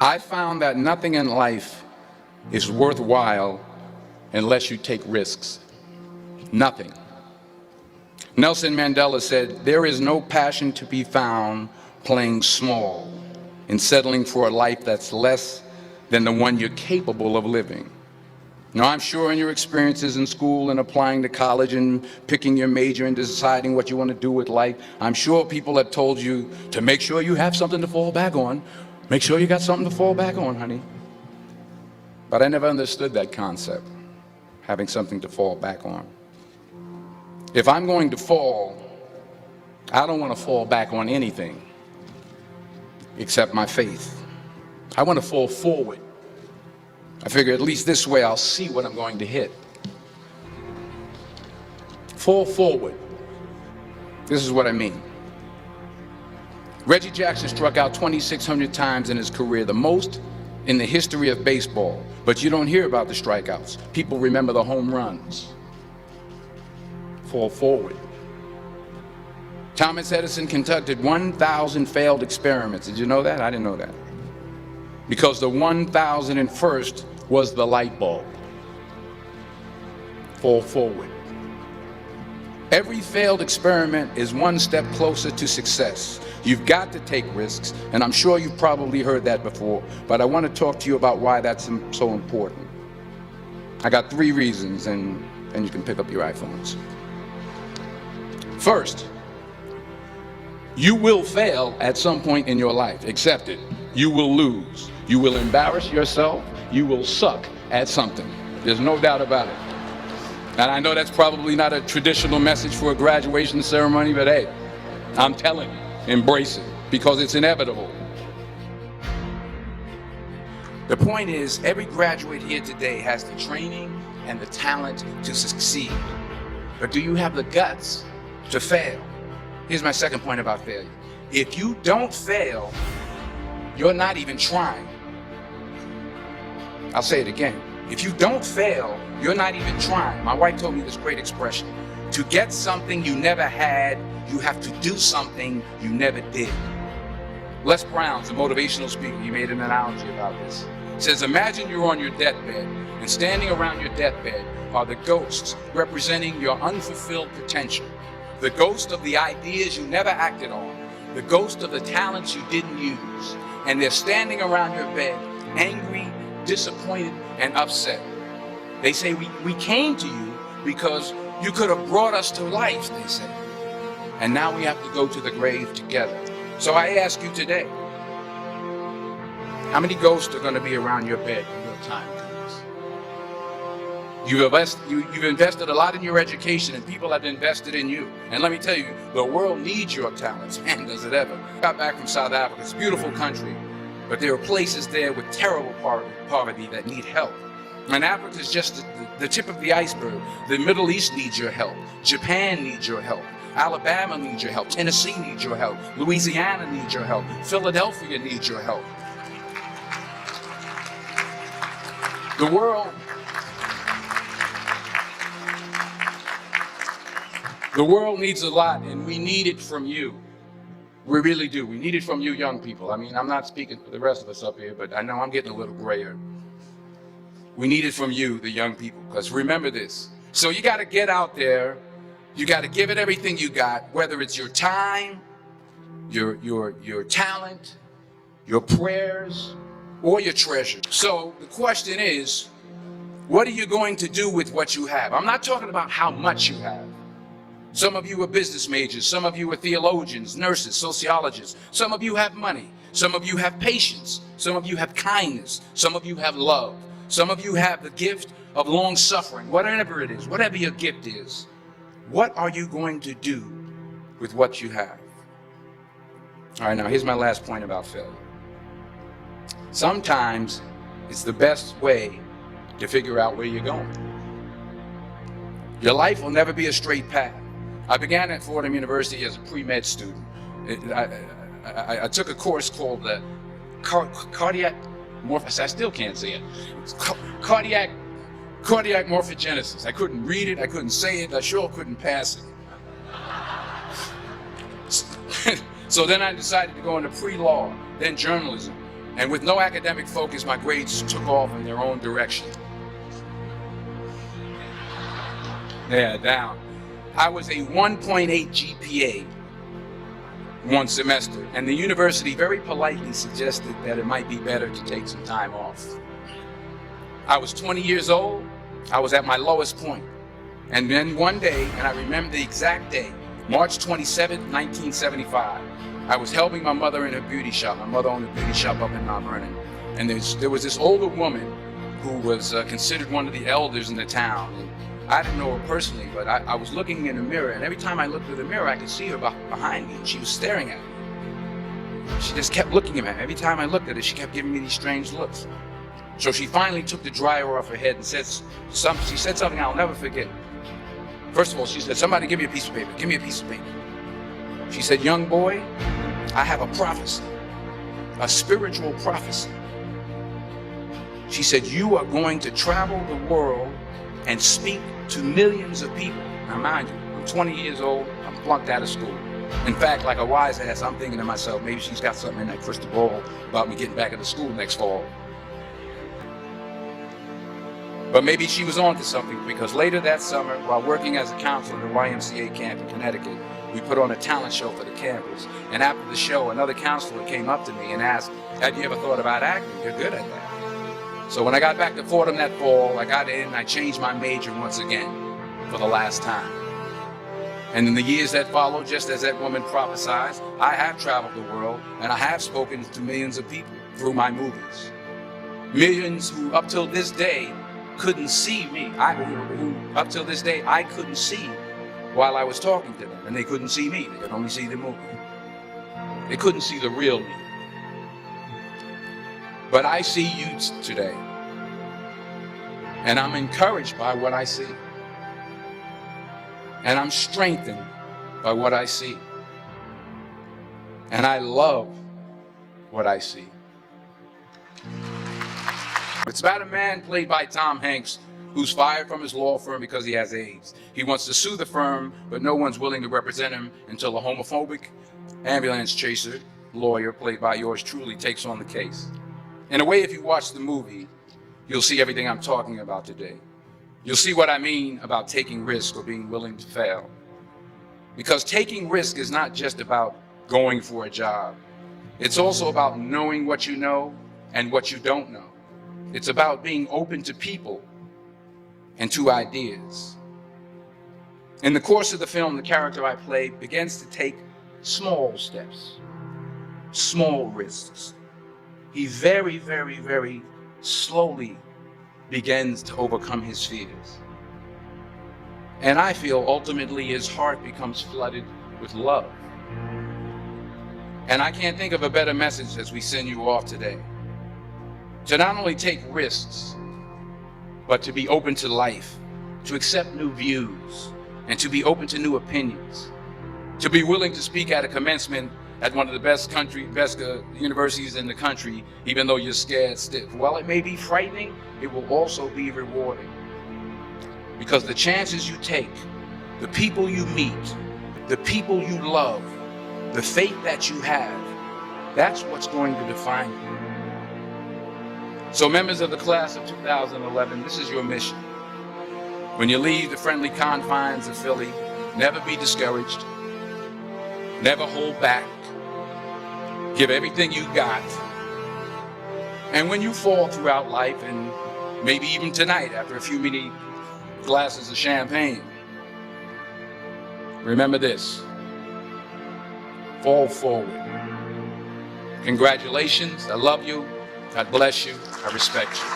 I found that nothing in life is worthwhile unless you take risks. Nothing. Nelson Mandela said, "There is no passion to be found playing small and settling for a life that's less than the one you're capable of living." Now, I'm sure in your experiences in school and applying to college and picking your major and deciding what you want to do with life, I'm sure people have told you to make sure you have something to fall back on. Make sure you got something to fall back on, honey. But I never understood that concept, having something to fall back on. If I'm going to fall, I don't want to fall back on anything except my faith. I want to fall forward. I figure at least this way I'll see what I'm going to hit. Fall forward. This is what I mean. Reggie Jackson struck out 2,600 times in his career, the most in the history of baseball. But you don't hear about the strikeouts. People remember the home runs. Fall forward. Thomas Edison conducted 1,000 failed experiments. Did you know that? I didn't know that. Because the 1,001st was the light bulb. Fall forward. Every failed experiment is one step closer to success. You've got to take risks, and I'm sure you've probably heard that before, but I want to talk to you about why that's so important. I got 3 reasons, and you can pick up your iPhones. First, you will fail at some point in your life. Accept it. You will lose. You will embarrass yourself. You will suck at something. There's no doubt about it. And I know that's probably not a traditional message for a graduation ceremony, but hey, I'm telling you, embrace it, because it's inevitable. The point is, every graduate here today has the training and the talent to succeed. But do you have the guts to fail? Here's my second point about failure. If you don't fail, you're not even trying. I'll say it again. If you don't fail, you're not even trying. My wife told me this great expression. To get something you never had, you have to do something you never did. Les Brown's a motivational speaker. He made an analogy about this. He says, imagine you're on your deathbed, and standing around your deathbed are the ghosts representing your unfulfilled potential. The ghost of the ideas you never acted on. The ghost of the talents you didn't use. And they're standing around your bed, angry, disappointed, and upset. They say, we came to you because you could have brought us to life, they say. And now we have to go to the grave together. So I ask you today, how many ghosts are going to be around your bed when your time comes? You've invested a lot in your education, and people have invested in you. And let me tell you, the world needs your talents. Man, does it ever. I got back from South Africa. It's a beautiful country. But there are places there with terrible poverty that need help. And Africa is just the tip of the iceberg. The Middle East needs your help. Japan needs your help. Alabama needs your help. Tennessee needs your help. Louisiana needs your help. Philadelphia needs your help. The world needs a lot, and we need it from you. We really do. We need it from you young people. I mean, I'm not speaking for the rest of us up here, but I know I'm getting a little grayer. We need it from you, the young people, because remember this. So you got to get out there. You got to give it everything you got, whether it's your time, your talent, your prayers, or your treasure. So the question is, what are you going to do with what you have? I'm not talking about how much you have. Some of you are business majors. Some of you are theologians, nurses, sociologists. Some of you have money. Some of you have patience. Some of you have kindness. Some of you have love. Some of you have the gift of long suffering. Whatever it is, whatever your gift is, what are you going to do with what you have? All right, now here's my last point about failure. Sometimes it's the best way to figure out where you're going. Your life will never be a straight path. I began at Fordham University as a pre-med student. I took a course called cardiac morphogenesis. I still can't say it. It's cardiac morphogenesis. I couldn't read it. I couldn't say it. I sure couldn't pass it. So then I decided to go into pre-law, then journalism. And with no academic focus, my grades took off in their own direction. Yeah, down. I was a 1.8 GPA one semester, and the university very politely suggested that it might be better to take some time off. I was 20 years old. I was at my lowest point. And then one day, and I remember the exact day, March 27, 1975, I was helping my mother in her beauty shop. My mother owned a beauty shop up in Mount Vernon. And there was this older woman who was considered one of the elders in the town. And I didn't know her personally, but I was looking in the mirror, and every time I looked in the mirror, I could see her behind me, and she was staring at me. She just kept looking at me. Every time I looked at her, she kept giving me these strange looks. So she finally took the dryer off her head and she said something I'll never forget. First of all, she said, "Somebody give me a piece of paper. Give me a piece of paper." She said, "Young boy, I have a prophecy, a spiritual prophecy." She said, "You are going to travel the world and speak to millions of people." Now mind you, I'm 20 years old, I'm flunked out of school. In fact, like a wise ass, I'm thinking to myself, maybe she's got something in that crystal ball about me getting back into school next fall. But maybe she was on to something, because later that summer, while working as a counselor at the YMCA camp in Connecticut, we put on a talent show for the campers. And after the show, another counselor came up to me and asked, "Have you ever thought about acting? You're good at that." So when I got back to Fordham that fall, I got in and I changed my major once again for the last time. And in the years that followed, just as that woman prophesied, I have traveled the world and I have spoken to millions of people through my movies. Millions who up till this day couldn't see me. Who up till this day I couldn't see while I was talking to them, and they couldn't see me. They could only see the movie. They couldn't see the real me. But I see you today, and I'm encouraged by what I see, and I'm strengthened by what I see, and I love what I see. It's about a man played by Tom Hanks who's fired from his law firm because he has AIDS. He wants to sue the firm, but no one's willing to represent him until a homophobic ambulance chaser lawyer, played by yours truly, takes on the case. In a way, if you watch the movie, you'll see everything I'm talking about today. You'll see what I mean about taking risk or being willing to fail. Because taking risk is not just about going for a job. It's also about knowing what you know and what you don't know. It's about being open to people and to ideas. In the course of the film, the character I play begins to take small steps, small risks. He very, very, very slowly begins to overcome his fears. And I feel ultimately his heart becomes flooded with love. And I can't think of a better message as we send you off today. To not only take risks, but to be open to life, to accept new views, and to be open to new opinions, to be willing to speak at a commencement at one of the best universities in the country, even though you're scared stiff. While it may be frightening, it will also be rewarding. Because the chances you take, the people you meet, the people you love, the faith that you have, that's what's going to define you. So members of the class of 2011, this is your mission. When you leave the friendly confines of Philly, never be discouraged, never hold back, give everything you got. And when you fall throughout life, and maybe even tonight after a few many glasses of champagne, remember this: fall forward. Congratulations, I love you. God bless you. I respect you.